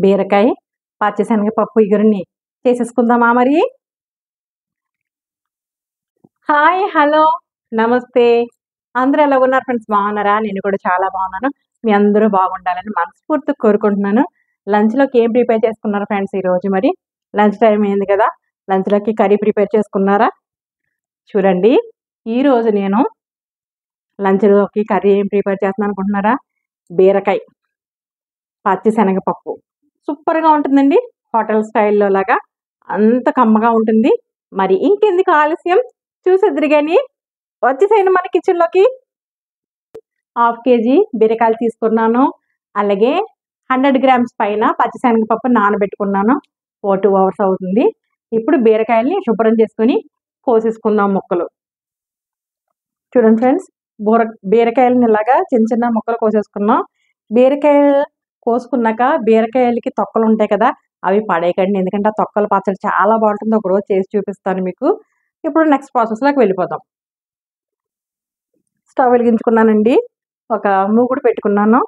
బీరకాయ పచ్చిశనగపప్పు ఇగురిని చేసేసుకుందామా మరి. హాయ్, హలో, నమస్తే. అందరూ ఎలా ఉన్నారు ఫ్రెండ్స్? బాగున్నారా? నేను కూడా చాలా బాగున్నాను. మీ అందరూ బాగుండాలని మనస్ఫూర్తిగా కోరుకుంటున్నాను. లంచ్లోకి ఏం ప్రిపేర్ చేసుకున్నారు ఫ్రెండ్స్ ఈరోజు? మరి లంచ్ టైం అయింది కదా, లంచ్లోకి కర్రీ ప్రిపేర్ చేసుకున్నారా? చూడండి, ఈరోజు నేను లంచ్లోకి కర్రీ ఏం ప్రిపేర్ చేస్తున్నాను అనుకుంటున్నారా? బీరకాయ పచ్చిశనగపప్పు. సూపర్గా ఉంటుందండి, హోటల్ స్టైల్లో లాగా అంత కమ్మగా ఉంటుంది. మరి ఇంకెందుకు ఆలస్యం, చూసేద్దరు కానీ వచ్చేసేయండి మన కిచెన్లోకి. 1/2 kg బీరకాయలు తీసుకున్నాను. అలాగే 100 grams పైన పచ్చిశనగపప్పు నానబెట్టుకున్నాను. 2 hours అవుతుంది. ఇప్పుడు బీరకాయల్ని శుభ్రం చేసుకుని కోసేసుకుందాం ముక్కలు. చూడండి ఫ్రెండ్స్, బీరకాయలని ఇలాగా చిన్న చిన్న ముక్కలు కోసేసుకున్నాం. బీరకాయలు కోసుకున్నాక బీరకాయలకి తొక్కలు ఉంటాయి కదా, అవి పడేయకండి. ఎందుకంటే ఆ తొక్కల పచ్చడి చాలా బాగుంటుంది. ఒకరోజు చేసి చూపిస్తాను మీకు. ఇప్పుడు నెక్స్ట్ ప్రాసెస్లోకి వెళ్ళిపోదాం. స్టవ్ వెలిగించుకున్నానండి. ఒక మూకుడు పెట్టుకున్నాను,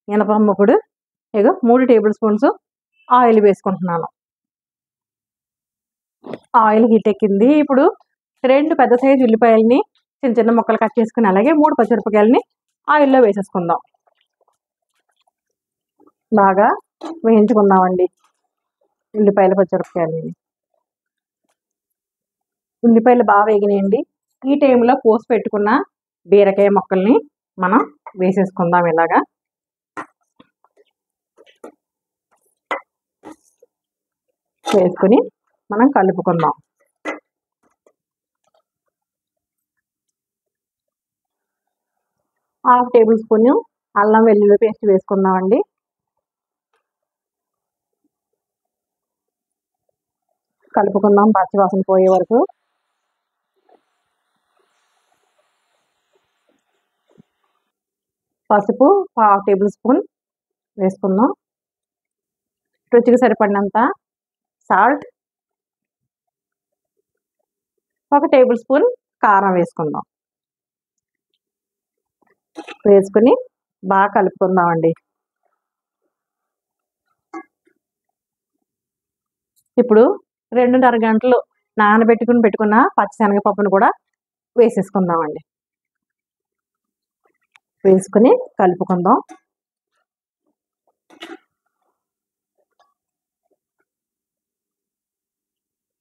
ఇనప మూకుడు. ఇగో 3 tablespoons ఆయిల్ వేసుకుంటున్నాను. ఆయిల్ హీట్ ఎక్కింది. ఇప్పుడు 2 పెద్ద సైజు ఉల్లిపాయలని చిన్న చిన్న ముక్కలు కట్ చేసుకుని, అలాగే 3 పచ్చిమిరపకాయలని ఆయిల్లో వేసేసుకుందాం. బాగా వేయించుకుందామండి ఉల్లిపాయలు పచ్చిమిరపకాయలని. ఉల్లిపాయలు బాగా వేగినాయండి. ఈ టైంలో కోసి పెట్టుకున్న బీరకాయ ముక్కల్ని మనం వేసేసుకుందాం. ఇలాగా వేసుకుని మనం కలుపుకుందాం. ½ tablespoon అల్లం వెల్లుల్లి పేస్ట్ వేసుకుందామండి. కలుపుకుందాం పచ్చివాసన పోయే వరకు. పసుపు 1/2 tablespoon వేసుకుందాం. రుచికి సరిపడినంత సాల్ట్, 1 tablespoon కారం వేసుకుందాం. వేసుకుని బాగా కలుపుకుందామండి. ఇప్పుడు 2.5 గంటలు పెట్టుకున్న పచ్చిశనగపప్పును కూడా వేసేసుకుందామండి. వేసుకుని కలుపుకుందాం.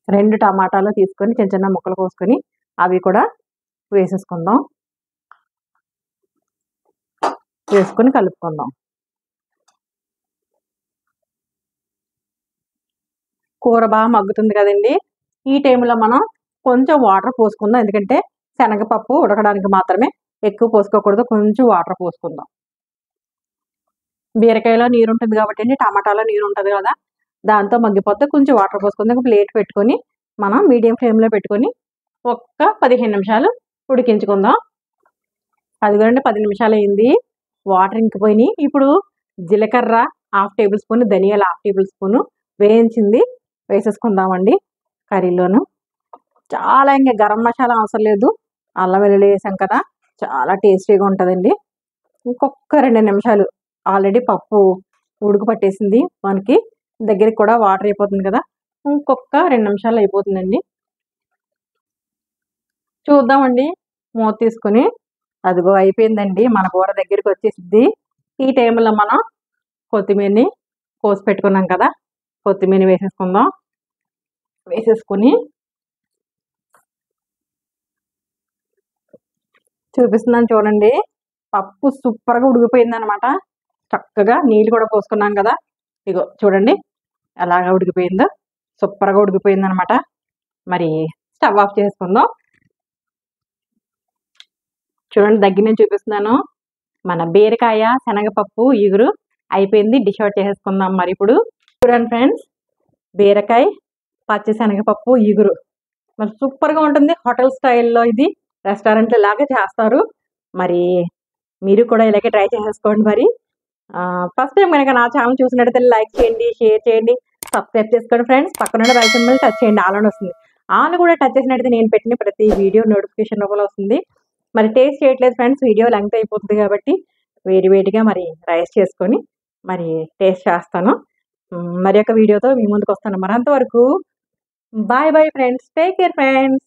రెండు టమాటాలు తీసుకొని చిన్న చిన్న ముక్కలు కోసుకొని అవి కూడా వేసేసుకుందాం. వేసుకొని కలుపుకుందాం. కూర బాగా మగ్గుతుంది కదండి. ఈ టైంలో మనం కొంచెం వాటర్ పోసుకుందాం. ఎందుకంటే శనగపప్పు ఉడకడానికి మాత్రమే, ఎక్కువ పోసుకోకూడదు. కొంచెం వాటర్ పోసుకుందాం. బీరకాయలో నీరు ఉంటుంది కాబట్టి అండి, టమాటాలో నీరు ఉంటుంది కదా, దాంతో మగ్గిపోతే కొంచెం వాటర్ పోసుకుందాం. ప్లేట్ పెట్టుకొని మనం మీడియం ఫ్లేమ్లో పెట్టుకొని ఒక్క 15 నిమిషాలు ఉడికించుకుందాం. అదిగోండి 10 నిమిషాలు అయింది. వాటర్ ఇంకిపోయినాయి. ఇప్పుడు జీలకర్ర 1/2 tablespoon, ధనియాలు 1/2 tablespoon వేయించింది వేసేసుకుందామండి కర్రీలోను. చాలా ఇంకా గరం మసాలా అవసరం లేదు, అల్లం వెల్లుల్లి వేసాం కదా, చాలా టేస్టీగా ఉంటుందండి. ఇంకొక 2 నిమిషాలు. ఆల్రెడీ పప్పు ఉడుకు పట్టేసింది మనకి, దగ్గరికి కూడా వాటర్ అయిపోతుంది కదా, ఇంకొక 2 నిమిషాలు అయిపోతుందండి. చూద్దామండి మూత తీసుకుని. అదిగో అయిపోయిందండి, మన కూర దగ్గరికి వచ్చేసింది. ఈ టైంలో మనం కొత్తిమీరని కోసి పెట్టుకున్నాం కదా, కొత్తిమీర వేసేసుకుందాం. వేసేసుకుని చూపిస్తున్నాను చూడండి. పప్పు సూపర్గా ఉడికిపోయింది అనమాట. చక్కగా నీళ్ళు కూడా పోసుకున్నాం కదా, ఇగో చూడండి ఎలాగా ఉడికిపోయిందో, సూపర్గా ఉడికిపోయింది అనమాట. మరి స్టవ్ ఆఫ్ చేసుకుందాం. చూడండి దగ్గర నేను చూపిస్తున్నాను. మన బీరకాయ శనగపప్పు ఇగురు అయిపోయింది. డిష్ అవుట్ చేసేసుకుందాం. మరి ఇప్పుడు చూడండి ఫ్రెండ్స్, బీరకాయ పచ్చిశనగపప్పు ఇగురు మరి సూపర్గా ఉంటుంది. హోటల్ స్టైల్లో ఇది రెస్టారెంట్ లాగా చేస్తారు. మరి మీరు కూడా ఇలాగే ట్రై చేసేసుకోండి. మరి ఫస్ట్ టైం కనుక నా ఛానల్ చూసినట్టయితే లైక్ చేయండి, షేర్ చేయండి, సబ్స్క్రైబ్ చేసుకోండి ఫ్రెండ్స్. పక్కన బెల్ సింబల్ టచ్ చేయండి, ఆల్ అని వస్తుంది. ఆల్ కూడా టచ్ చేసినట్టయితే నేను పెట్టిన ప్రతి వీడియో నోటిఫికేషన్ రూపంలో వస్తుంది. మరి టేస్ట్ చేయట్లేదు ఫ్రెండ్స్, వీడియో లెంగ్త్ అయిపోతుంది కాబట్టి వేడివేడిగా మరి రైస్ చేసుకొని మరి టేస్ట్ చేస్తాను. మరి ఒక వీడియోతో మీ ముందుకు వస్తాను. మరి అంతవరకు bye bye friends. Take care friends.